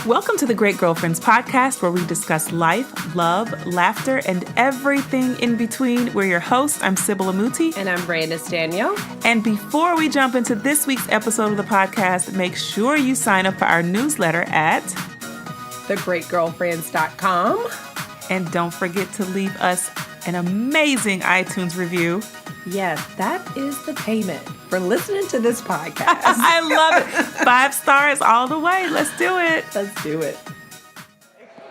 Welcome to the Great Girlfriends podcast, where we discuss life, love, laughter, and everything in between. We're your hosts. I'm Sybil Amuti. And I'm Brandis Daniel. And before we jump into this week's episode of the podcast, make sure you sign up for our newsletter at thegreatgirlfriends.com. And don't forget to leave us an amazing iTunes review. Yes, that is the payment for listening to this podcast. I love it. 5 stars all the way. Let's do it. Let's do it.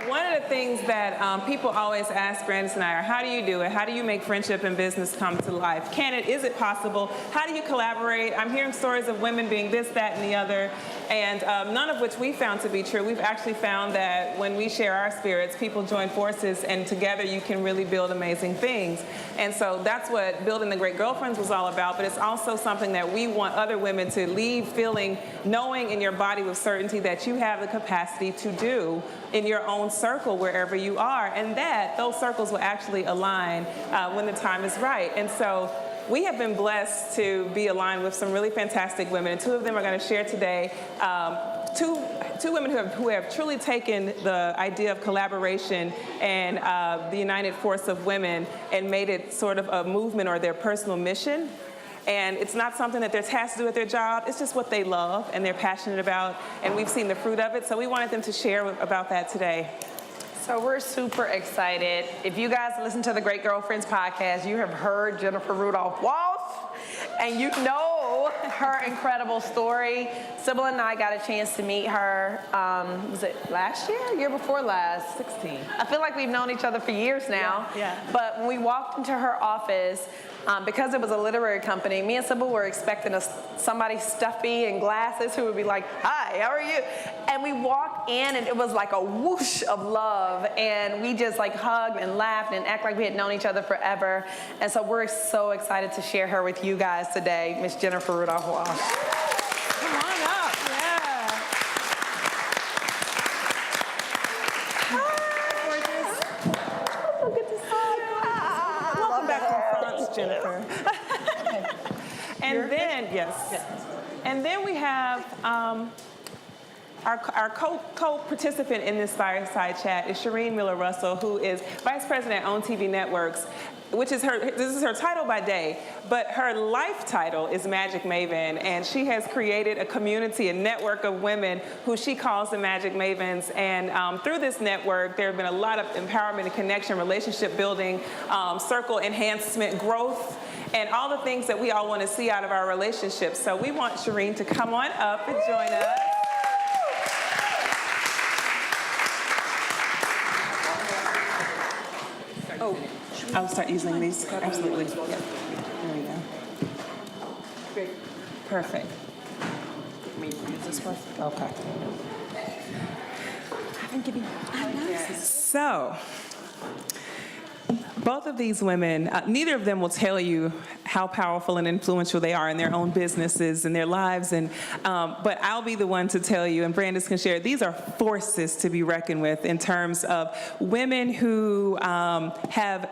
One of the things that people always ask Brandis and I are, how do you do it? How do you make friendship and business come to life? Is it possible? How do you collaborate? I'm hearing stories of women being this, that, and the other, and none of which we found to be true. We've actually found that when we share our spirits, people join forces, and together you can really build amazing things. And so that's what Building the Great Girlfriends was all about, but it's also something that we want other women to leave feeling, knowing in your body with certainty that you have the capacity to do in your own circle wherever you are, and that those circles will actually align when the time is right. And so we have been blessed to be aligned with some really fantastic women, and 2 of them are going to share today. Two women who have truly taken the idea of collaboration and the united force of women and made it sort of a movement or their personal mission. And it's not something that they're tasked to do at their job. It's just what they love and they're passionate about, and we've seen the fruit of it. So we wanted them to share about that today. So we're super excited. If you guys listen to the Great Girlfriends podcast, you have heard Jennifer Rudolph-Walsh, and you know her incredible story. Sybil and I got a chance to meet her, was it last year? Year before last? 16. I feel like we've known each other for years now. Yeah. But when we walked into her office, because it was a literary company, me and Sybil were expecting somebody stuffy and glasses who would be like, "Hi, how are you?" And we walked in, and it was like a whoosh of love, and we just like hugged and laughed and act like we had known each other forever. And so we're so excited to share her with you guys today, Miss Jennifer Rudolph-Walsh. Come on up. Yeah. So good to see you. Welcome back from France, Jennifer. And then, yes. And then we have our co-participant in this fireside chat is Sheereen Miller-Russell, who is Vice President at OWN TV Networks, this is her title by day, but her life title is Magic Maven, and she has created a community, a network of women who she calls the Magic Mavens, and through this network, there have been a lot of empowerment and connection, relationship building, circle enhancement, growth, and all the things that we all want to see out of our relationships. So we want Sheereen to come on up and join us. Oh, I'll start using these. Absolutely. Yeah. There we go. Great. Perfect. Is this one? Okay. I haven't given you. So, both of these women, neither of them will tell you how powerful and influential they are in their own businesses and their lives, and but I'll be the one to tell you, and Brandis can share, these are forces to be reckoned with in terms of women who have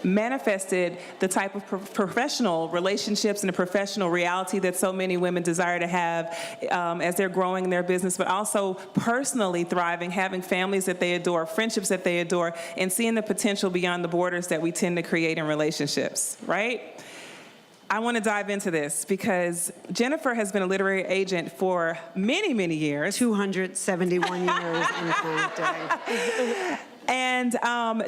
manifested the type of professional relationships and the professional reality that so many women desire to have as they're growing in their business, but also personally thriving, having families that they adore, friendships that they adore, and seeing the potential beyond the borders that we tend to create in relationships, right? I want to dive into this because Jennifer has been a literary agent for many, many years. 271 years in current day. And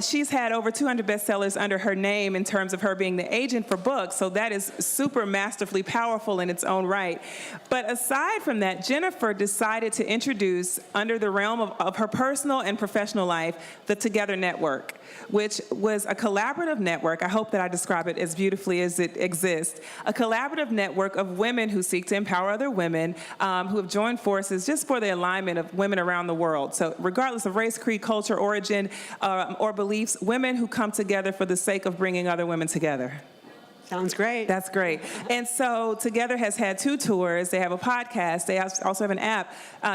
she's had over 200 bestsellers under her name in terms of her being the agent for books, so that is super masterfully powerful in its own right. But aside from that, Jennifer decided to introduce, under the realm of her personal and professional life, the Together Network, which was a collaborative network. I hope that I describe it as beautifully as it exists. A collaborative network of women who seek to empower other women who have joined forces just for the alignment of women around the world. So regardless of race, creed, culture, origin, or beliefs, women who come together for the sake of bringing other women together. Sounds great. That's great. And so Together has had 2 tours. They have a podcast. They also have an app.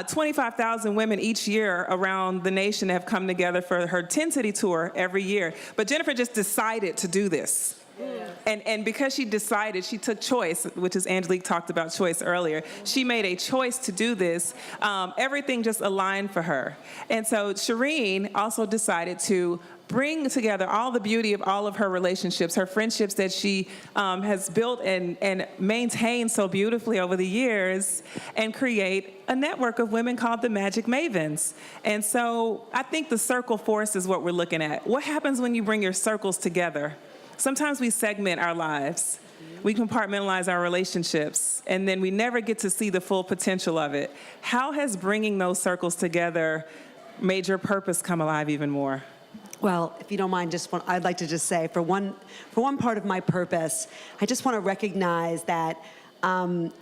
25,000 women each year around the nation have come together for her 10-city tour every year. But Jennifer just decided to do this. And because she decided, she took choice, which is Angelique talked about choice earlier. She made a choice to do this. Everything just aligned for her. And so Sheereen also decided to bring together all the beauty of all of her relationships, her friendships that she has built and maintained so beautifully over the years, and create a network of women called the Magic Mavens. And so I think the circle force is what we're looking at. What happens when you bring your circles together? Sometimes we segment our lives. We compartmentalize our relationships, and then we never get to see the full potential of it. How has bringing those circles together made your purpose come alive even more? Well, if you don't mind, I'd like to just say, for one part of my purpose, I just want to recognize that I'm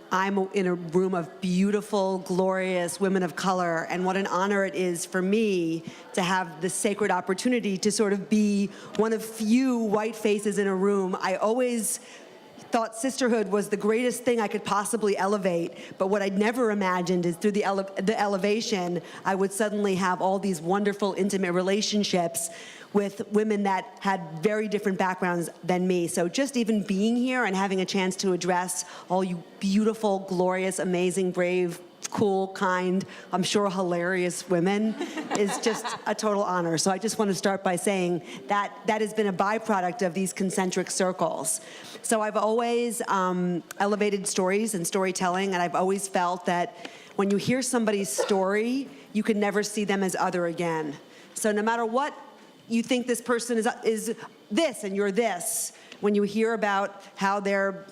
in a room of beautiful, glorious women of color, and what an honor it is for me to have the sacred opportunity to sort of be one of few white faces in a room. I always thought sisterhood was the greatest thing I could possibly elevate, but what I'd never imagined is through the elevation, I would suddenly have all these wonderful, intimate relationships with women that had very different backgrounds than me. So just even being here and having a chance to address all you beautiful, glorious, amazing, brave, cool, kind, I'm sure hilarious women is just a total honor. So I just want to start by saying that that has been a byproduct of these concentric circles. So I've always elevated stories and storytelling, and I've always felt that when you hear somebody's story, you can never see them as other again. So no matter what you think this person is this and you're this, when you hear about how their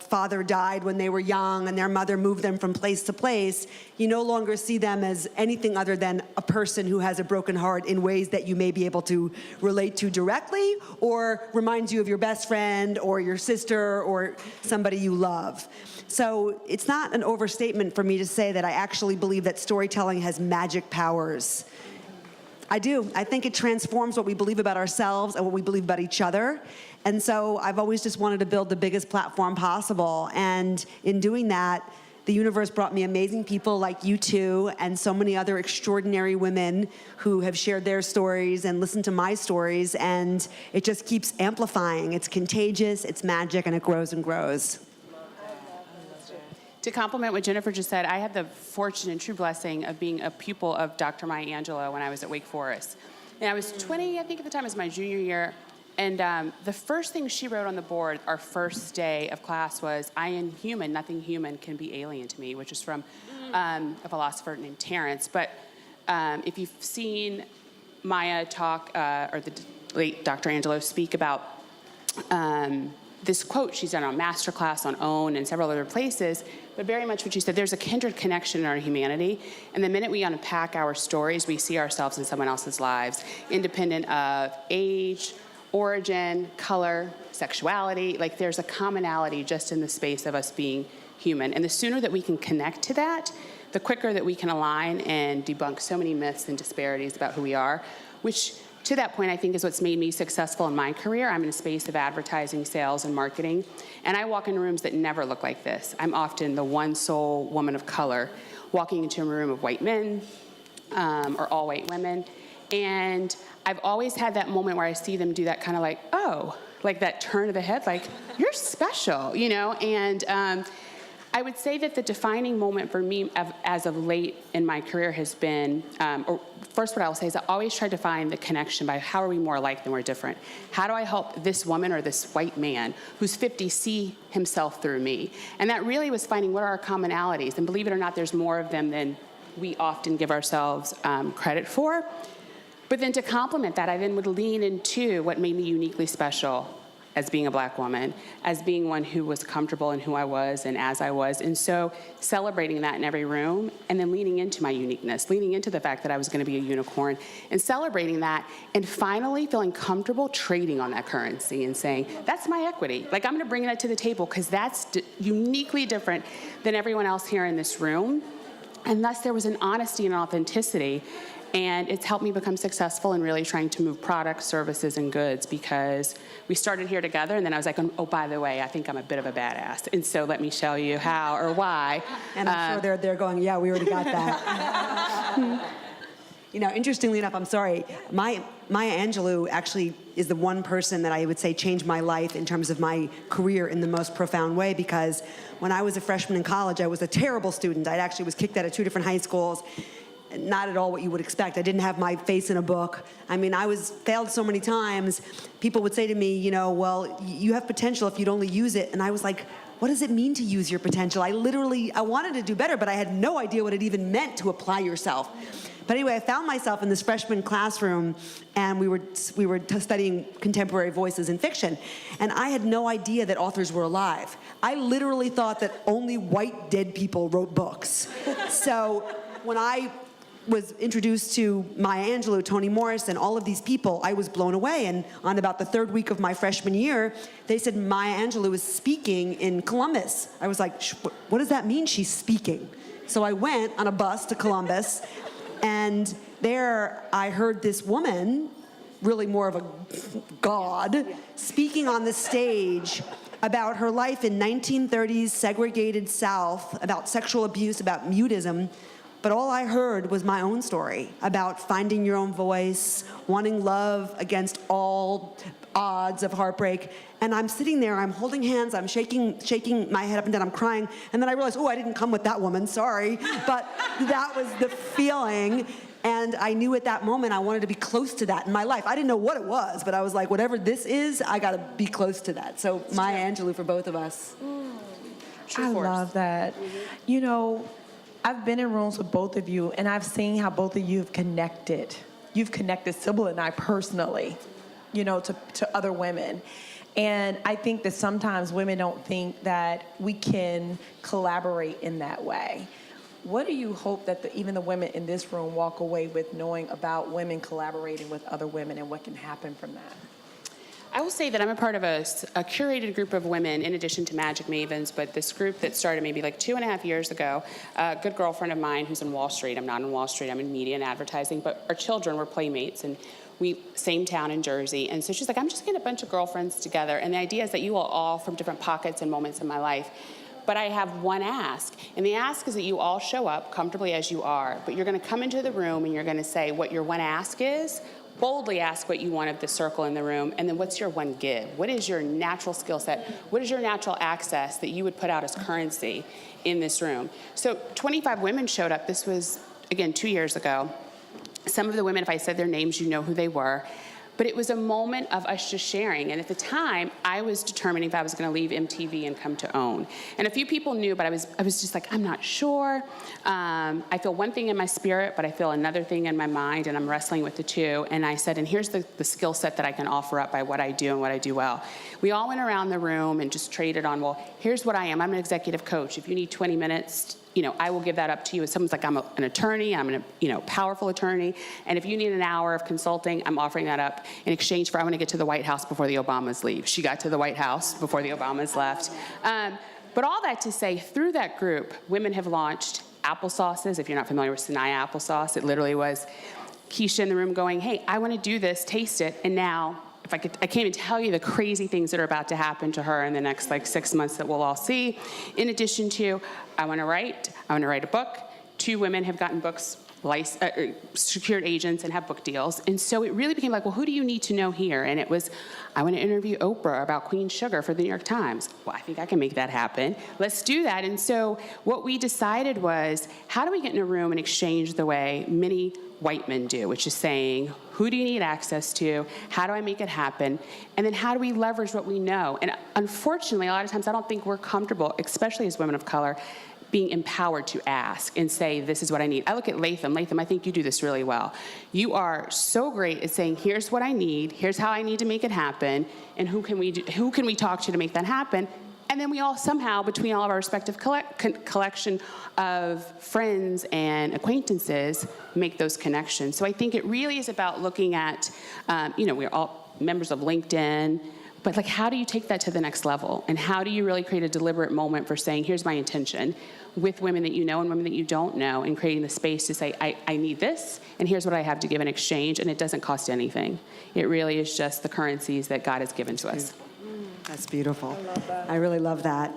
father died when they were young and their mother moved them from place to place, you no longer see them as anything other than a person who has a broken heart in ways that you may be able to relate to directly or reminds you of your best friend or your sister or somebody you love. So it's not an overstatement for me to say that I actually believe that storytelling has magic powers. I do. I think it transforms what we believe about ourselves and what we believe about each other. And so I've always just wanted to build the biggest platform possible. And in doing that, the universe brought me amazing people like you two and so many other extraordinary women who have shared their stories and listened to my stories. And it just keeps amplifying. It's contagious, it's magic, and it grows and grows. To complement what Jennifer just said, I had the fortune and true blessing of being a pupil of Dr. Maya Angelou when I was at Wake Forest. And I was 20, I think at the time, it was my junior year. And the first thing she wrote on the board our first day of class was, "I am human, nothing human can be alien to me," which is from a philosopher named Terence. But if you've seen Maya talk, or the late Dr. Angelou speak about this quote she's done on Masterclass, on OWN, and several other places, but very much what she said, there's a kindred connection in our humanity, and the minute we unpack our stories, we see ourselves in someone else's lives, independent of age, origin, color, sexuality. Like, there's a commonality just in the space of us being human, and the sooner that we can connect to that, the quicker that we can align and debunk so many myths and disparities about who we are, which to that point, I think, is what's made me successful in my career. I'm in a space of advertising, sales, and marketing, and I walk in rooms that never look like this. I'm often the one sole woman of color walking into a room of white men or all white women, and I've always had that moment where I see them do that kind of like, oh, like that turn of the head, like, you're special, and I would say that the defining moment for me as of late in my career has been, or first what I will say is I always try to find the connection by how are we more alike than we're different? How do I help this woman or this white man who's 50 see himself through me? And that really was finding what are our commonalities. And believe it or not, there's more of them than we often give ourselves credit for. But then to complement that, I then would lean into what made me uniquely special as being a Black woman, as being one who was comfortable in who I was and as I was. And so celebrating that in every room and then leaning into my uniqueness, leaning into the fact that I was gonna be a unicorn and celebrating that and finally feeling comfortable trading on that currency and saying, that's my equity. Like, I'm gonna bring that to the table because that's uniquely different than everyone else here in this room. And thus there was an honesty and authenticity. And it's helped me become successful in really trying to move products, services, and goods because we started here together, and then I was like, oh, by the way, I think I'm a bit of a badass. And so let me show you how or why. And I'm sure they're going, yeah, we already got that. You know, interestingly enough, I'm sorry, Maya Angelou actually is the one person that I would say changed my life in terms of my career in the most profound way, because when I was a freshman in college, I was a terrible student. I actually was kicked out of 2 different high schools. Not at all what you would expect. I didn't have my face in a book. I mean, I was failed so many times. People would say to me, you know, well, you have potential if you'd only use it. And I was like, what does it mean to use your potential? I wanted to do better, but I had no idea what it even meant to apply yourself. But anyway, I found myself in this freshman classroom, and we were studying contemporary voices in fiction, and I had no idea that authors were alive. I literally thought that only white dead people wrote books. So when I was introduced to Maya Angelou, Toni Morrison, and all of these people, I was blown away. And on about the 3rd week of my freshman year, they said Maya Angelou is speaking in Columbus. I was like, what does that mean, she's speaking? So I went on a bus to Columbus, and there I heard this woman, really more of a god, speaking on the stage about her life in 1930s segregated South, about sexual abuse, about mutism. But all I heard was my own story about finding your own voice, wanting love against all odds of heartbreak. And I'm sitting there, I'm holding hands, I'm shaking my head up and down, I'm crying. And then I realized, oh, I didn't come with that woman, sorry. But that was the feeling. And I knew at that moment I wanted to be close to that in my life. I didn't know what it was, but I was like, whatever this is, I gotta be close to that. So Maya Angelou for both of us. I love that. You know, I've been in rooms with both of you, and I've seen how both of you have connected. You've connected Sybil and I personally, you know, to other women. And I think that sometimes women don't think that we can collaborate in that way. What do you hope that even the women in this room walk away with knowing about women collaborating with other women and what can happen from that? I will say that I'm a part of a curated group of women, in addition to Magic Mavens, but this group that started maybe like 2.5 years ago, a good girlfriend of mine who's in Wall Street. I'm not in Wall Street, I'm in media and advertising, but our children were playmates, and same town in Jersey. And so she's like, I'm just getting a bunch of girlfriends together, and the idea is that you are all from different pockets and moments in my life. But I have one ask, and the ask is that you all show up comfortably as you are, but you're gonna come into the room and you're gonna say what your one ask is, boldly ask what you want of the circle in the room, and then what's your one give? What is your natural skill set? What is your natural access that you would put out as currency in this room? So 25 women showed up. This was, again, 2 years ago. Some of the women, if I said their names, you know who they were. But it was a moment of us just sharing. And at the time, I was determining if I was going to leave MTV and come to OWN. And a few people knew, but I was just like, I'm not sure. I feel one thing in my spirit, but I feel another thing in my mind, and I'm wrestling with the two. And I said, and here's the skill set that I can offer up by what I do and what I do well. We all went around the room and just traded on, well, here's what I am. I'm an executive coach. If you need 20 minutes, you know, I will give that up to you. If someone's like, I'm an attorney, I'm a powerful attorney, and if you need an hour of consulting, I'm offering that up in exchange for I want to get to the White House before the Obamas leave. She got to the White House before the Obamas left. But all that to say, through that group, women have launched applesauces. If you're not familiar with Sanaya applesauce, it literally was Keisha in the room going, hey, I want to do this, taste it, and now, I can't even tell you the crazy things that are about to happen to her in the next 6 months that we'll all see. In addition to, I want to write a book. 2 women have gotten books, secured agents and have book deals. And so it really became like, well, who do you need to know here? And it was, I want to interview Oprah about Queen Sugar for the New York Times. Well, I think I can make that happen. Let's do that. And so what we decided was, how do we get in a room and exchange the way many white men do, which is saying, who do you need access to? How do I make it happen? And then how do we leverage what we know? And unfortunately, a lot of times I don't think we're comfortable, especially as women of color, being empowered to ask and say, this is what I need. I look at Latham. Latham, I think you do this really well. You are so great at saying, here's what I need, here's how I need to make it happen, and who can we talk to make that happen? And then we all somehow, between all of our respective collection of friends and acquaintances, make those connections. So I think it really is about looking at, we're all members of LinkedIn, but how do you take that to the next level? And how do you really create a deliberate moment for saying, here's my intention, with women that you know and women that you don't know, and creating the space to say, I need this, and here's what I have to give in exchange, and it doesn't cost anything. It really is just the currencies that God has given to us. That's beautiful. I love that. I really love that.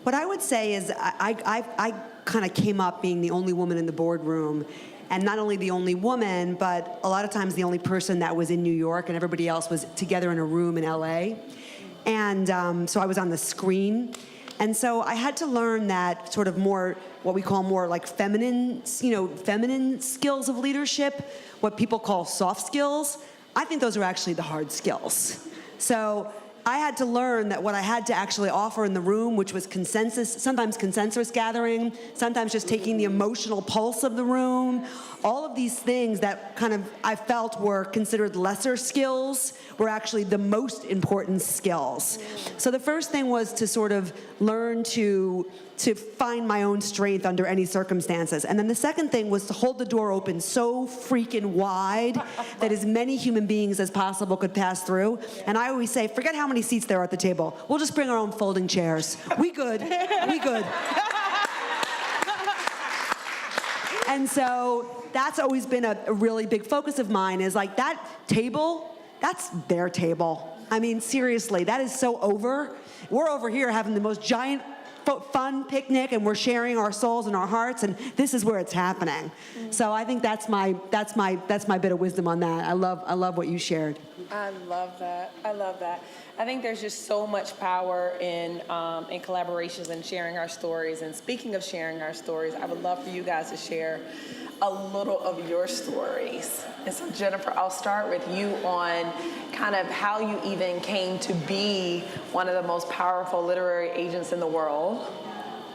What I would say is I kind of came up being the only woman in the boardroom, and not only the only woman, but a lot of times the only person that was in New York, and everybody else was together in a room in LA. And so I was on the screen. And so I had to learn that sort of more, what we call more like feminine skills of leadership, what people call soft skills. I think those are actually the hard skills. So I had to learn that what I had to actually offer in the room, which was sometimes consensus gathering, sometimes just taking the emotional pulse of the room, all of these things that kind of I felt were considered lesser skills were actually the most important skills. So the first thing was to sort of learn to find my own strength under any circumstances. And then the second thing was to hold the door open so freaking wide that as many human beings as possible could pass through. And I always say, forget how many seats there are at the table. We'll just bring our own folding chairs. We good. We good. And so that's always been a really big focus of mine, is like that table, that's their table. I mean, seriously, that is so over. We're over here having the most giant fun picnic, and we're sharing our souls and our hearts, and this is where it's happening. So I think that's my bit of wisdom on that. I love what you shared. I love that. I love that. I think there's just so much power in collaborations and sharing our stories. And speaking of sharing our stories, I would love for you guys to share a little of your stories. And so Jennifer, I'll start with you on kind of how you even came to be one of the most powerful literary agents in the world.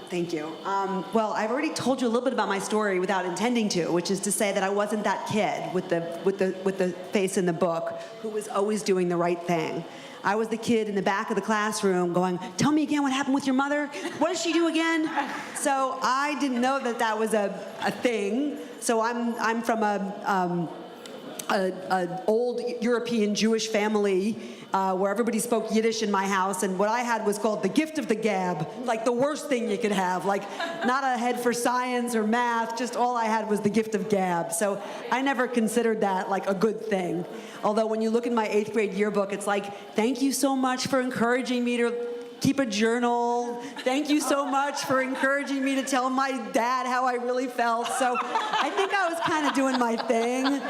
Thank you. Well, I've already told you a little bit about my story without intending to, which is to say that I wasn't that kid with the face in the book who was always doing the right thing. I was the kid in the back of the classroom going, tell me again what happened with your mother? What did she do again? So I didn't know that was a thing. So I'm from an old European Jewish family where everybody spoke Yiddish in my house, and what I had was called the gift of the gab, like the worst thing you could have, like not a head for science or math, just all I had was the gift of gab. So I never considered that like a good thing. Although when you look in my 8th grade yearbook, it's like, thank you so much for encouraging me to keep a journal. Thank you so much for encouraging me to tell my dad how I really felt. So I think I was kind of doing my thing,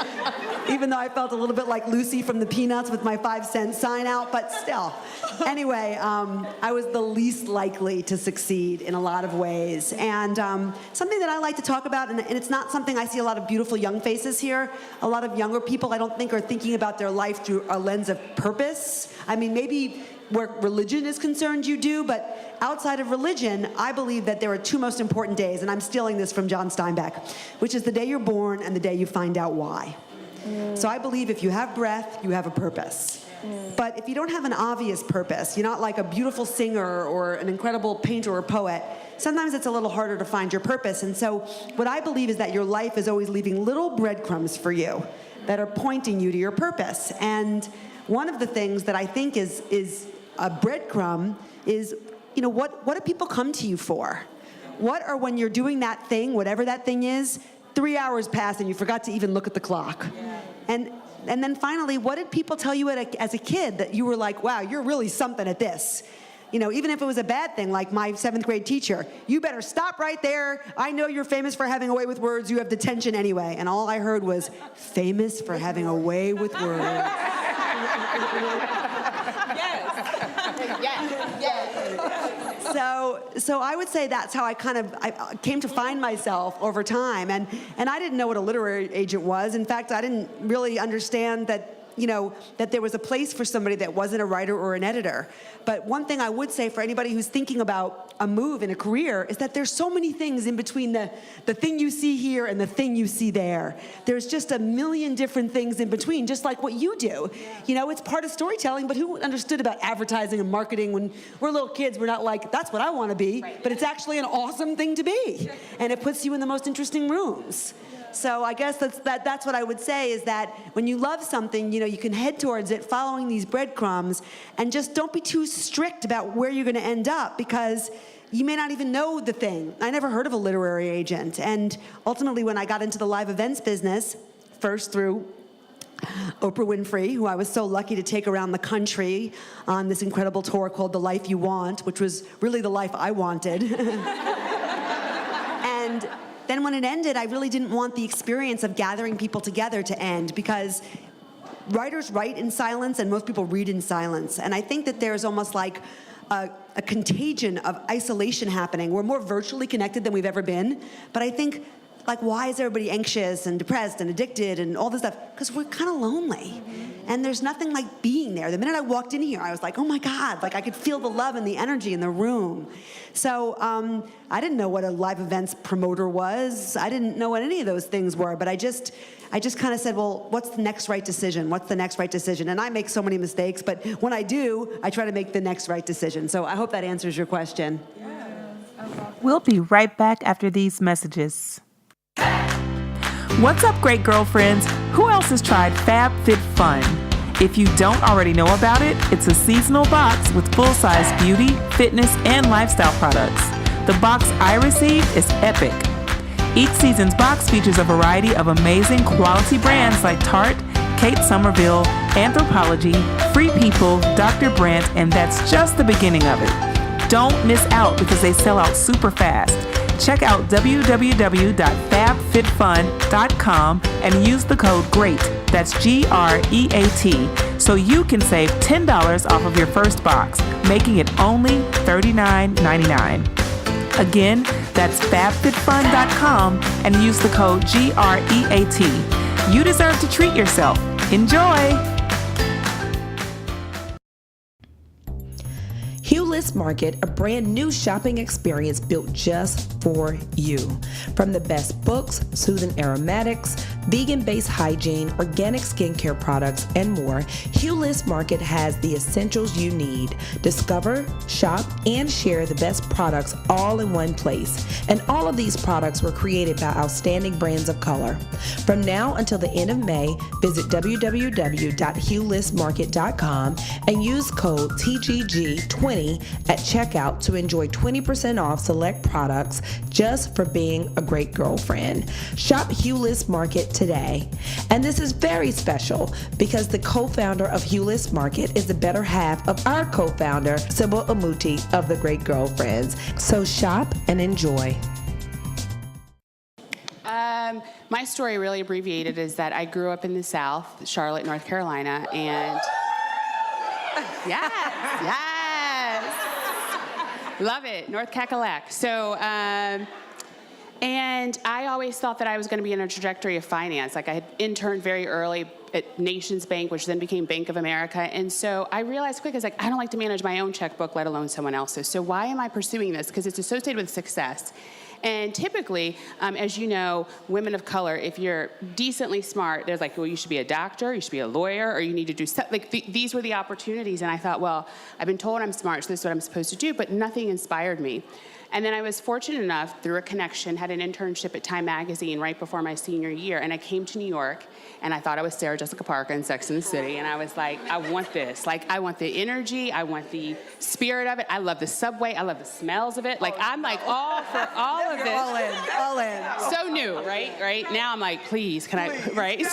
even though I felt a little bit like Lucy from the Peanuts with my 5-cent sign out, but still. Anyway, I was the least likely to succeed in a lot of ways. And something that I like to talk about, and it's not something I see a lot of beautiful young faces here. A lot of younger people I don't think are thinking about their life through a lens of purpose. I mean, maybe where religion is concerned, you do, but outside of religion, I believe that there are 2 most important days, and I'm stealing this from John Steinbeck, which is the day you're born and the day you find out why. So I believe if you have breath, you have a purpose. But if you don't have an obvious purpose, you're not like a beautiful singer or an incredible painter or poet, sometimes it's a little harder to find your purpose. And so what I believe is that your life is always leaving little breadcrumbs for you that are pointing you to your purpose. And one of the things that I think is a breadcrumb is, what do people come to you for? What are, when you're doing that thing, whatever that thing is, 3 hours pass and you forgot to even look at the clock? And then finally, what did people tell you as a kid that you were like, wow, you're really something at this? Even if it was a bad thing, like my 7th grade teacher, you better stop right there. I know you're famous for having a way with words. You have detention anyway. And all I heard was, famous for having a way with words. So I would say that's how I came to find myself over time. And I didn't know what a literary agent was. In fact, I didn't really understand that there was a place for somebody that wasn't a writer or an editor. But one thing I would say for anybody who's thinking about a move in a career is that there's so many things in between the thing you see here and the thing you see there. There's just a million different things in between, just like what you do. It's part of storytelling, but who understood about advertising and marketing when we're little kids? We're not like, that's what I want to be, but it's actually an awesome thing to be. And it puts you in the most interesting rooms. So I guess that's what I would say, is that when you love something, you can head towards it following these breadcrumbs, and just don't be too strict about where you're going to end up, because you may not even know the thing. I never heard of a literary agent. And ultimately, when I got into the live events business, first through Oprah Winfrey, who I was so lucky to take around the country on this incredible tour called The Life You Want, which was really the life I wanted. And then then when it ended, I really didn't want the experience of gathering people together to end, because writers write in silence and most people read in silence. And I think that there's almost like a contagion of isolation happening. We're more virtually connected than we've ever been, but I think, like, why is everybody anxious and depressed and addicted and all this stuff? Because we're kind of lonely. And there's nothing like being there. The minute I walked in here, I was like, oh my God, like I could feel the love and the energy in the room. So I didn't know what a live events promoter was. I didn't know what any of those things were, but I just kind of said, well, what's the next right decision? What's the next right decision? And I make so many mistakes, but when I do, I try to make the next right decision. So I hope that answers your question. We'll be right back after these messages. What's up, great girlfriends? Who else has tried FabFitFun? If you don't already know about it, it's a seasonal box with full-size beauty, fitness, and lifestyle products. The box I received is epic. Each season's box features a variety of amazing quality brands like Tarte, Kate Somerville, Anthropologie, Free People, Dr. Brandt, and that's just the beginning of it. Don't miss out because they sell out super fast. Check out www.fabfitfun.com and use the code GREAT, that's GREAT, so you can save $10 off of your first box, making it only $39.99. Again, that's fabfitfun.com and use the code GREAT. You deserve to treat yourself. Enjoy! Hewlett Market, a brand new shopping experience built just for you. From the best books, soothing aromatics, vegan-based hygiene, organic skincare products, and more, Hewlett Market has the essentials you need. Discover, shop, and share the best products all in one place. And all of these products were created by outstanding brands of color. From now until the end of May, visit www.hewlettmarket.com and use code TGG20 at checkout to enjoy 20% off select products just for being a great girlfriend. Shop Hewlett Market today. And this is very special because the co-founder of Hewlett Market is the better half of our co-founder, Sybil Amuti of the Great Girlfriends. So shop and enjoy. My story, really abbreviated, is that I grew up in the South, Charlotte, North Carolina, and yes. Love it, North Cackalack. So, and I always thought that I was going to be in a trajectory of finance. Like, I had interned very early at Nations Bank, which then became Bank of America. And so I realized quick, I was like, I don't like to manage my own checkbook, let alone someone else's. So why am I pursuing this? Because it's associated with success. And typically, as you know, women of color, if you're decently smart, there's like, well, you should be a doctor, you should be a lawyer, or you need to do stuff. Like, these were the opportunities. And I thought, well, I've been told I'm smart, so this is what I'm supposed to do, but nothing inspired me. And then I was fortunate enough, through a connection, had an internship at Time Magazine right before my senior year. And I came to New York, and I thought I was Sarah Jessica Parker in Sex and the City. And I was like, I want this. Like, I want the energy. I want the spirit of it. I love the subway. I love the smells of it. Like, I'm like all for all of this. All in. So new, right? Now I'm like, please, can I, right?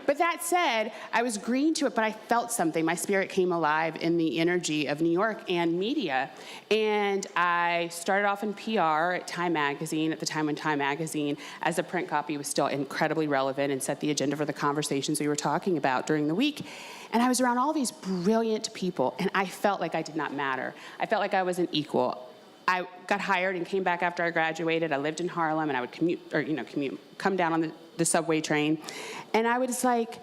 But that said, I was green to it, but I felt something. My spirit came alive in the energy of New York and media. And I started off in PR at Time Magazine, at the time when Time Magazine, as a print copy, was still incredibly relevant and set the agenda for the conversations we were talking about during the week. And I was around all these brilliant people, and I felt like I did not matter. I felt like I was an equal. I got hired and came back after I graduated. I lived in Harlem, and I would come down on the subway train. And I was like,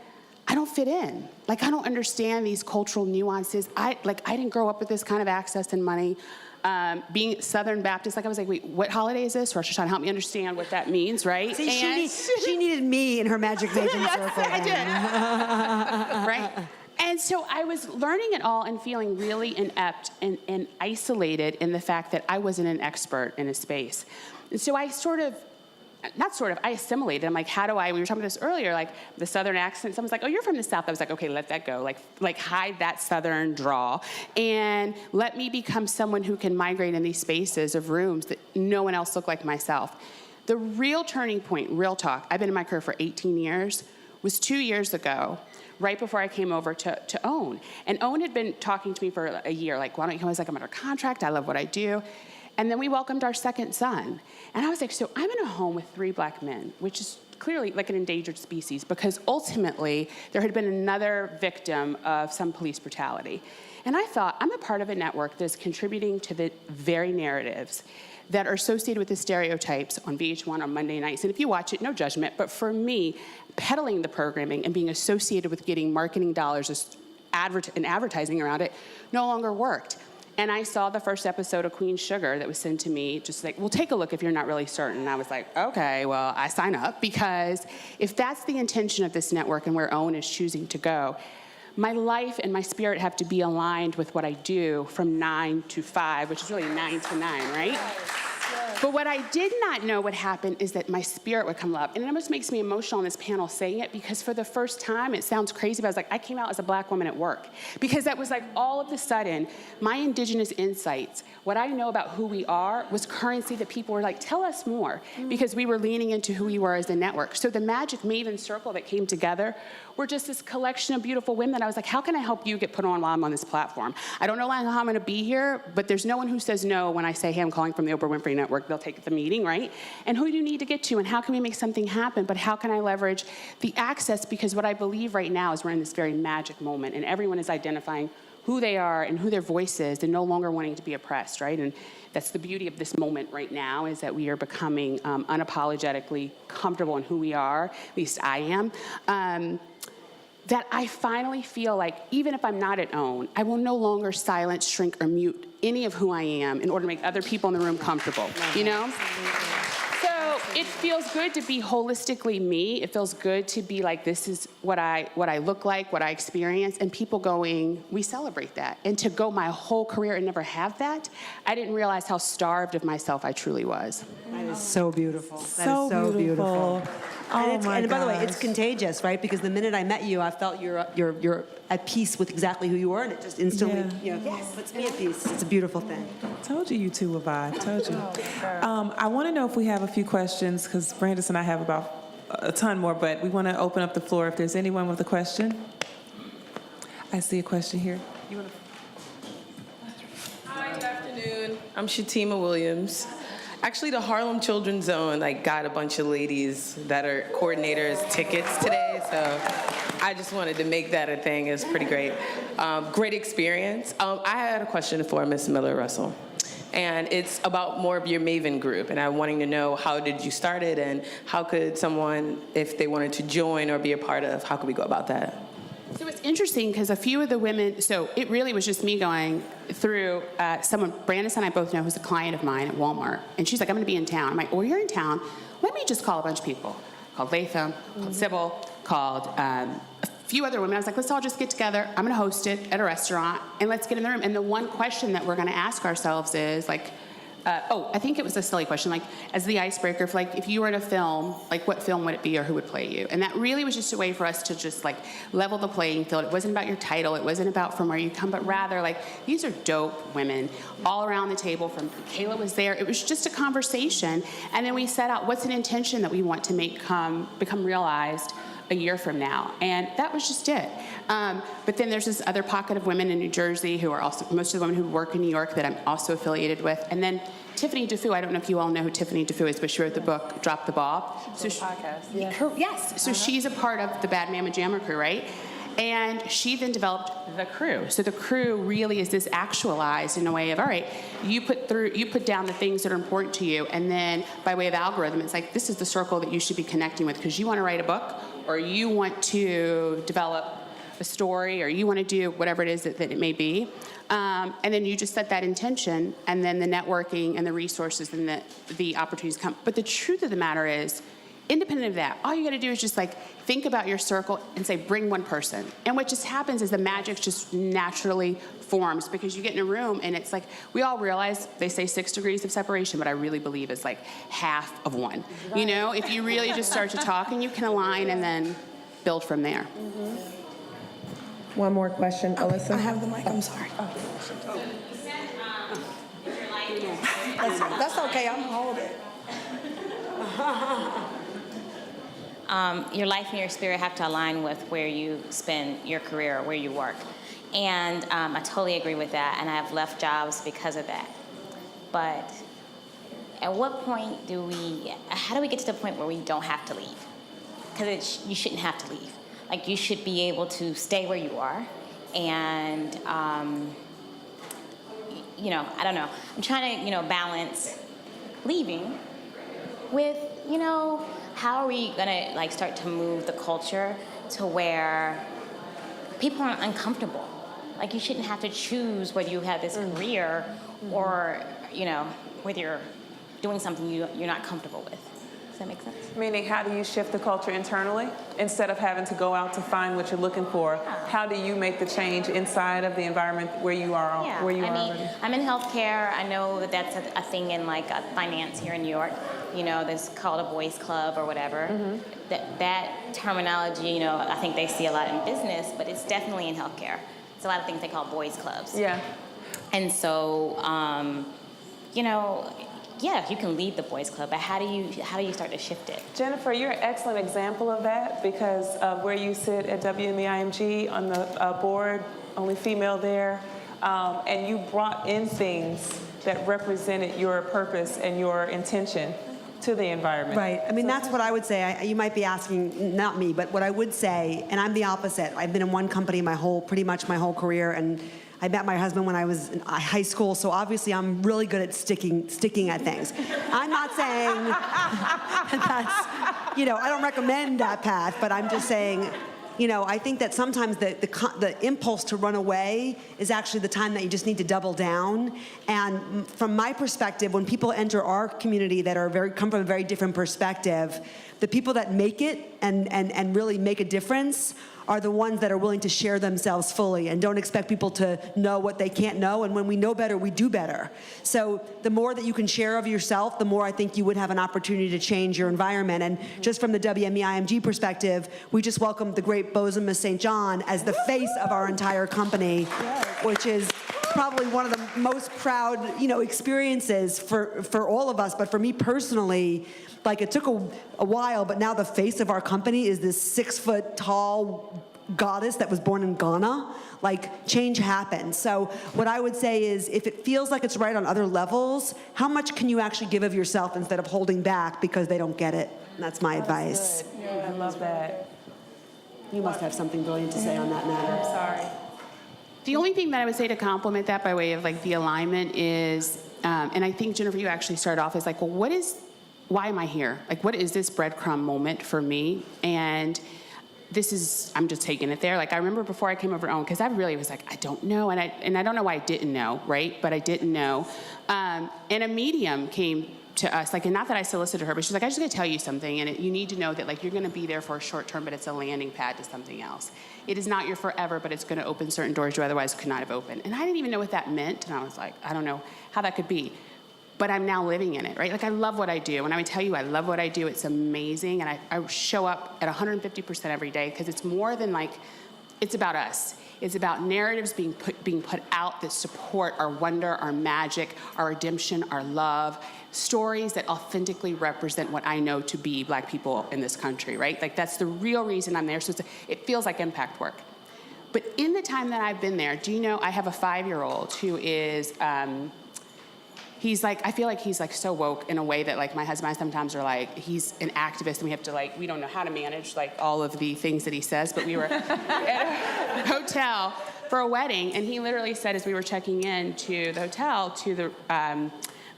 I don't fit in. Like, I don't understand these cultural nuances. I didn't grow up with this kind of access and money. Being Southern Baptist, like, I was like, wait, what holiday is this? Rosh Hashanah, help me understand what that means, right? See, she needed me in her magic making circle. I did. Right? And so I was learning it all and feeling really inept and isolated in the fact that I wasn't an expert in a space. And so I I assimilated. I'm like, we were talking about this earlier, like the Southern accent. Someone's like, oh, you're from the South. I was like, okay, let that go. Like hide that Southern drawl and let me become someone who can migrate in these spaces of rooms that no one else looked like myself. The real turning point, real talk, I've been in my career for 18 years, was 2 years ago, right before I came over to OWN. And OWN had been talking to me for a year, like, why don't you come? I was like, I'm under contract. I love what I do. And then we welcomed our second son. And I was like, so I'm in a home with 3 black men, which is clearly like an endangered species, because ultimately there had been another victim of some police brutality. And I thought, I'm a part of a network that's contributing to the very narratives that are associated with the stereotypes on VH1 on Monday nights. And if you watch it, no judgment, but for me, peddling the programming and being associated with getting marketing dollars and advertising around it no longer worked. And I saw the first episode of Queen Sugar that was sent to me, just like, well, take a look if you're not really certain. And I was like, okay, well, I sign up, because if that's the intention of this network and where Owen is choosing to go, my life and my spirit have to be aligned with what I do from 9 to 5, which is really 9 to 9, right? But what I did not know would happen is that my spirit would come up. And it almost makes me emotional on this panel saying it, because for the first time, it sounds crazy, but I was like, I came out as a black woman at work. Because that was like all of a sudden, my indigenous insights, what I know about who we are, was currency that people were like, tell us more. Because we were leaning into who we were as a network. So the Magic Maven Circle that came together were just this collection of beautiful women. I was like, how can I help you get put on while I'm on this platform? I don't know how I'm gonna be here, but there's no one who says no when I say, hey, I'm calling from the Oprah Winfrey Network. They'll take the meeting, right? And who do you need to get to, and how can we make something happen? But how can I leverage the access? Because what I believe right now is we're in this very magic moment, and everyone is identifying who they are and who their voice is, and no longer wanting to be oppressed, right? And that's the beauty of this moment right now, is that we are becoming unapologetically comfortable in who we are, at least I am. That I finally feel like, even if I'm not at OWN, I will no longer silence, shrink, or mute any of who I am in order to make other people in the room comfortable, you know? So it feels good to be holistically me. It feels good to be like, this is what I look like, what I experience, and people going, we celebrate that. And to go my whole career and never have that, I didn't realize how starved of myself I truly was. That is so beautiful. That So is so beautiful. Oh my and by the way, gosh. it's contagious, right? Because the minute I met you, I felt you're at peace with exactly who you were, and it just instantly, puts me at peace. It's a beautiful thing. Told you two were vibe. Told you. I want to know if we have a few questions, because Brandis and I have about a ton more, but we want to open up the floor if there's anyone with a question. I see a question here. Hi, good afternoon. I'm Shatima Williams. Actually, the Harlem Children's Zone got a bunch of ladies that are coordinators tickets today, so I just wanted to make that a thing. It's pretty great. Great experience. I had a question for Ms. Miller-Russell, and it's about more of your Maven group, and I'm wanting to know, how did you start it, and how could someone, if they wanted to join or be a part of, how could we go about that? So it's interesting, because a few of the women, so it really was just me going through someone, Brandis and I both know, who's a client of mine at Walmart, and she's like, I'm gonna be in town. I'm like, well, you're in town, let me just call a bunch of people. Called Latham, called Sybil, called a few other women. I was like, let's all just get together, I'm gonna host it at a restaurant, and let's get in the room. And the one question that we're gonna ask ourselves is I think it was a silly question, as the icebreaker, if you were in a film, what film would it be, or who would play you? And that really was just a way for us to just level the playing field. It wasn't about your title, it wasn't about from where you come, but rather these are dope women all around the table. From Kayla was there. It was just a conversation, and then we set out what's an intention that we want to make become realized a year from now, and that was just it. But then there's this other pocket of women in New Jersey who are also, most of the women who work in New York, that I'm also affiliated with. And then Tiffany DeFoo, I don't know if you all know who Tiffany DeFoo is, but she wrote the book, Drop the Ball. Yes, so she's a part of the Bad Mama Jammer crew, right? And she then developed the crew. So the crew really is this actualized in a way of, all right, you put down the things that are important to you, and then by way of algorithm, it's this is the circle that you should be connecting with, because you want to write a book, or you want to develop a story, or you want to do whatever it is that it may be. And then you just set that intention, and then the networking and the resources and the opportunities come. But the truth of the matter is, independent of that, all you got to do is just think about your circle and say, bring one person. And what just happens is the magic just naturally forms, because you get in a room and it's we all realize they say 6 degrees of separation, but I really believe it's half of one. Right. You know, if you really just start to talk, and you can align and then build from there. Mm-hmm. One more question, Alyssa. I have the mic, I'm sorry. That's okay, I'm holding. Your life and your spirit have to align with where you spend your career or where you work. And I totally agree with that, and I have left jobs because of that. But at what point how do we get to the point where we don't have to leave? Because you shouldn't have to leave. Like, you should be able to stay where you are. And, I don't know. I'm trying to, balance leaving with, how are we gonna like start to move the culture to where people aren't uncomfortable? Like, you shouldn't have to choose whether you have this career or, whether you're doing something you're not comfortable with. Does that make sense? Meaning, how do you shift the culture internally instead of having to go out to find what you're looking for? How do you make the change inside of the environment where you are? Yeah. Where you I are mean, already? I'm in healthcare. I know that that's a thing in like finance here in New York. There's called a boys club or whatever. That terminology, I think they see a lot in business, but it's definitely in healthcare. It's a lot of things they call boys clubs. Yeah. And so, yeah, you can lead the boys club, but how do you start to shift it? Jennifer, you're an excellent example of that because of where you sit at WMEIMG on the board, only female there, and you brought in things that represented your purpose and your intention to the environment. Right. I mean, that's what I would say. You might be asking, not me, but what I would say, and I'm the opposite. I've been in one company pretty much my whole career, and I met my husband when I was in high school, so obviously I'm really good at sticking at things. I'm not saying that's, I don't recommend that path, but I'm just saying, I think that sometimes the impulse to run away is actually the time that you just need to double down. And from my perspective, when people enter our community that come from a very different perspective, the people that make it and really make a difference are the ones that are willing to share themselves fully and don't expect people to know what they can't know. And when we know better, we do better. So the more that you can share of yourself, the more I think you would have an opportunity to change your environment. And just from the WMEIMG perspective, we just welcomed the great Bozoma St. John as the face of our entire company, which is probably one of the most proud, experiences for all of us. But for me personally, like, it took a while, but now the face of our company is this 6-foot tall goddess that was born in Ghana. Like, change happens. So what I would say is, if it feels like it's right on other levels, how much can you actually give of yourself instead of holding back because they don't get it? And that's my advice. Good. Yeah, I love that. You must have something brilliant to say on that matter. I'm sorry. The only thing that I would say to complement that by way of like the alignment is, and I think, Jennifer, you actually started off as like, well, why am I here? Like, what is this breadcrumb moment for me? And I'm just taking it there. Like, I remember before I came over to OWN, because I really was like, I don't know. And I don't know why I didn't know, right? But I didn't know. And a medium came to us, like, and not that I solicited her, but she's like, I just got to tell you something, and you need to know that, like, you're going to be there for a short term, but it's a landing pad to something else. It is not your forever, but it's going to open certain doors you otherwise could not have opened. And I didn't even know what that meant, and I was like, I don't know how that could be. But I'm now living in it, right? Like, I love what I do. And I would tell you, I love what I do. It's amazing. And I show up at 150% every day because it's more than like, it's about us. It's about narratives being put out that support our wonder, our magic, our redemption, our love, stories that authentically represent what I know to be Black people in this country, right? Like, that's the real reason I'm there. So it feels like impact work. But in the time that I've been there, do you know, I have a 5-year-old who is, he's like, I feel like he's like so woke in a way that like my husband and I sometimes are like, he's an activist and we have to like, we don't know how to manage like all of the things that he says, but we were at a hotel for a wedding and he literally said as we were checking in to the hotel to the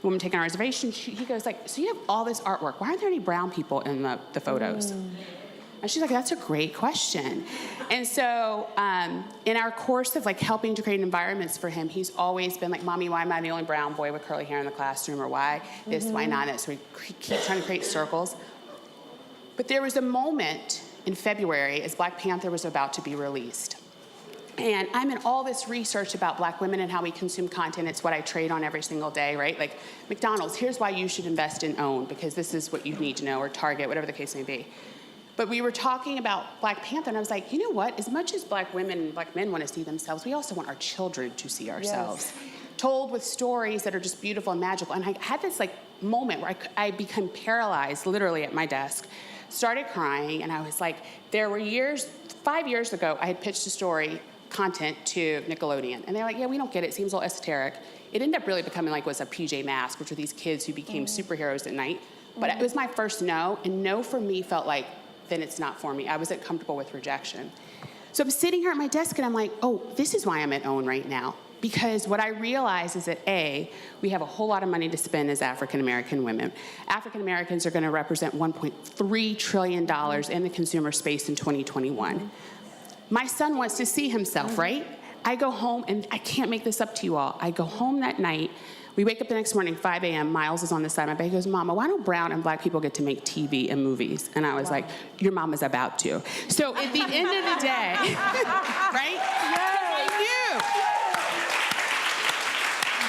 woman taking our reservation, he goes like, so you have all this artwork, why aren't there any brown people in the photos? And she's like, that's a great question. And so in our course of like helping to create environments for him, he's always been like, Mommy, why am I the only brown boy with curly hair in the classroom? Or why this, why not that? So we keep trying to create circles. But there was a moment in February as Black Panther was about to be released. And I'm in all this research about Black women and how we consume content. It's what I trade on every single day, right? Like McDonald's, here's why you should invest in OWN, because this is what you need to know, or Target, whatever the case may be. But we were talking about Black Panther, and I was like, you know what? As much as Black women and Black men want to see themselves, we also want our children to see ourselves. Yes. Told with stories that are just beautiful and magical. And I had this like moment where I became paralyzed literally at my desk, started crying, and I was like, there were years, 5 years ago, I had pitched a story content to Nickelodeon. And they're like, yeah, we don't get it. It seems a little esoteric. It ended up really becoming like was a PJ Masks, which are these kids who became superheroes at night. But it was my first no, and no for me felt like, then it's not for me. I wasn't comfortable with rejection. So I'm sitting here at my desk and I'm like, oh, this is why I'm at OWN right now. Because what I realize is that A, we have a whole lot of money to spend as African American women. African Americans are gonna represent $1.3 trillion in the consumer space in 2021. My son wants to see himself, right? I go home, and I can't make this up to you all. I go home that night, we wake up the next morning, 5 a.m., Miles is on the side of my bed. He goes, Mama, why don't brown and black people get to make TV and movies? And I was like, your mama's about to. So at the end of the day, right?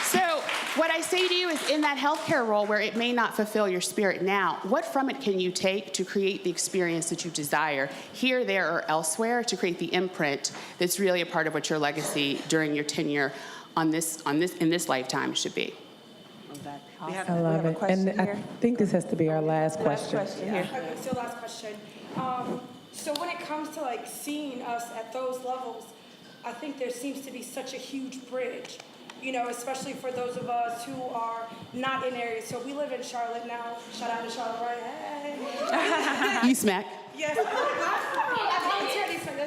So what I say to you is in that healthcare role where it may not fulfill your spirit now, what from it can you take to create the experience that you desire here, there, or elsewhere to create the imprint that's really a part of what your legacy during your tenure in this lifetime should be? I love it. And I think this has to be our last question. Okay, so last question. So when it comes to like seeing us at those levels, I think there seems to be such a huge bridge, you know, especially for those of us who are not in areas. So we live in Charlotte now. Shout out to Charlotte, right? Hey. You smack. Yes. I volunteered these things.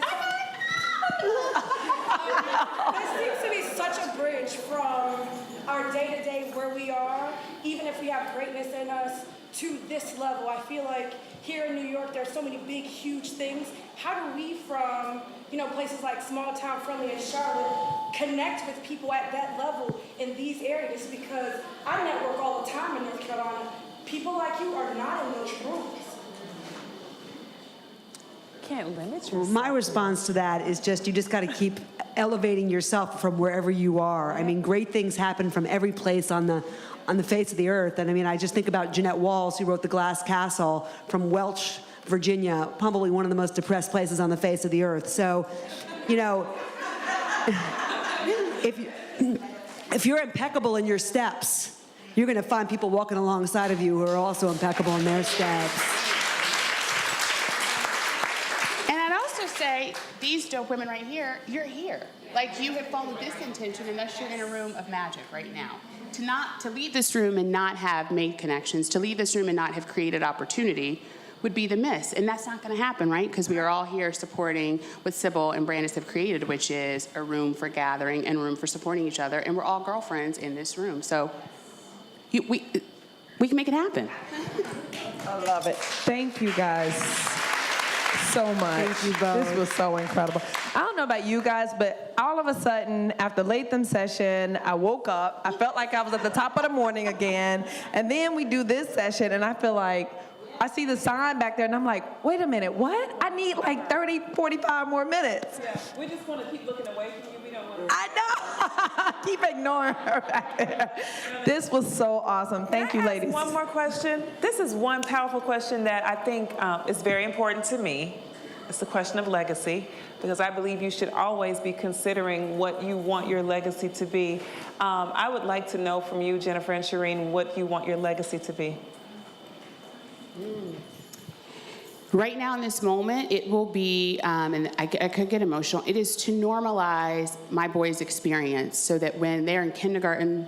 There seems to be such a bridge from our day-to-day where we are, even if we have greatness in us, to this level. I feel like here in New York, there's so many big, huge things. How do we, from places like small town friendly in Charlotte, connect with people at that level in these areas? Because I network all the time in North Carolina. People like you are not in those rooms. Can't limit yourself. My response to that is you just got to keep elevating yourself from wherever you are. I mean, great things happen from every place on the face of the earth. And I mean, I just think about Jeanette Walls, who wrote The Glass Castle, from Welch, Virginia, probably one of the most depressed places on the face of the earth. So, if you're impeccable in your steps, you're going to find people walking alongside of you who are also impeccable in their steps. Say, these dope women right here, you're here. Like, you have followed this intention, and thus you're in a room of magic right now. To leave this room and not have made connections, to leave this room and not have created opportunity would be the miss. And that's not going to happen, right? Because we are all here supporting what Sybil and Brandis have created, which is a room for gathering and room for supporting each other. And we're all girlfriends in this room. So we can make it happen. I love it. Thank you, guys, so much. Thank you both. This was so incredible. I don't know about you guys, but all of a sudden, after Latham's session, I woke up. I felt like I was at the top of the morning again. And then we do this session, and I feel like I see the sign back there, and I'm like, wait a minute, what? I need like 30, 45 more minutes. Yeah, we just want to keep looking away from you. We don't want to. I know. Keep ignoring her back there. This was so awesome. Thank you, ladies. One more question. This is one powerful question that I think is very important to me. It's the question of legacy, because I believe you should always be considering what you want your legacy to be. I would like to know from you, Jennifer and Sheereen, what you want your legacy to be. Right now in this moment, it will be, and I could get emotional, it is to normalize my boys' experience so that when they're in kindergarten,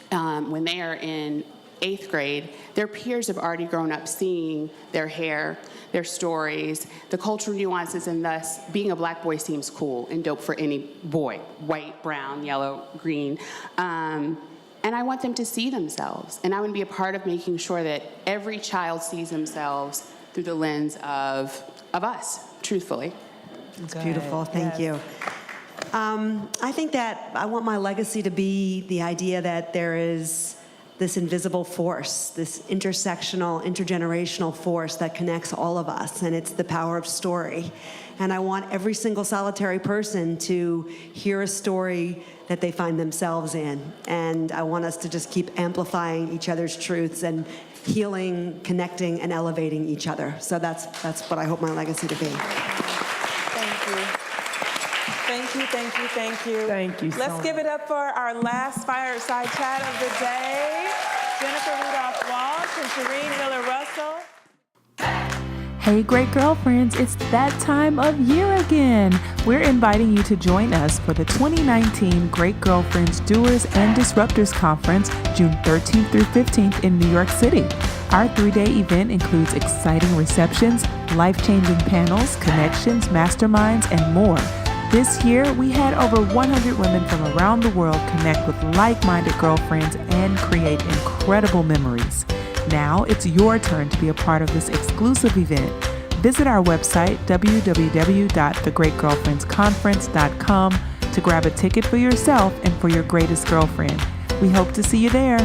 when they are in 8th grade, their peers have already grown up seeing their hair, their stories, the cultural nuances, and thus being a black boy seems cool and dope for any boy, white, brown, yellow, green. And I want them to see themselves. And I want to be a part of making sure that every child sees themselves through the lens of us, truthfully. It's beautiful. Thank you. I think that I want my legacy to be the idea that there is this invisible force, this intersectional, intergenerational force that connects all of us, and it's the power of story. And I want every single solitary person to hear a story that they find themselves in. And I want us to just keep amplifying each other's truths and healing, connecting, and elevating each other. So that's what I hope my legacy to be. Thank you. Thank you, thank you, thank you. Thank you so Let's give it up for our last fireside chat of the day. Jennifer Rudolph-Walsh and Sheereen Miller-Russell. Hey, great girlfriends, it's that time of year again. We're inviting you to join us for the 2019 Great Girlfriends Doers and Disruptors Conference, June 13th through 15th in New York City. Our 3-day event includes exciting receptions, life-changing panels, connections, masterminds, and more. This year, we had over 100 women from around the world connect with like-minded girlfriends and create incredible memories. Now it's your turn to be a part of this exclusive event. Visit our website, www.thegreatgirlfriendsconference.com, to grab a ticket for yourself and for your greatest girlfriend. We hope to see you there.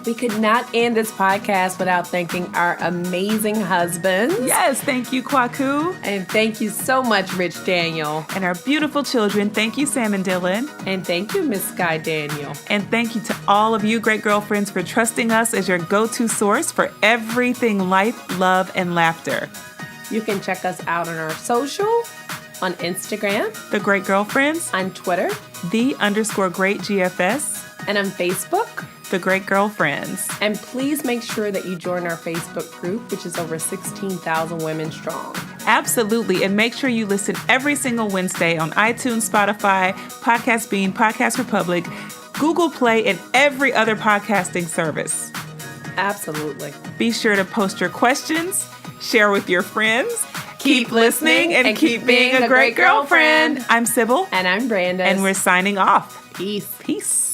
We could not end this podcast without thanking our amazing husbands. Yes, thank you, Kwaku. And thank you so much, Rich Daniel. And our beautiful children, thank you, Sam and Dylan. And thank you, Miss Sky Daniel. And thank you to all of you great girlfriends for trusting us as your go-to source for everything life, love, and laughter. You can check us out on our social, on Instagram, The Great Girlfriends, on Twitter, _great_GFS, and on Facebook, The Great Girlfriends. And please make sure that you join our Facebook group, which is over 16,000 women strong. Absolutely. And make sure you listen every single Wednesday on iTunes, Spotify, Podcast Bean, Podcast Republic, Google Play, and every other podcasting service. Absolutely. Be sure to post your questions, share with your friends, keep listening, and keep being a great girlfriend. I'm Sybil. And I'm Brandon. And we're signing off. Peace. Peace.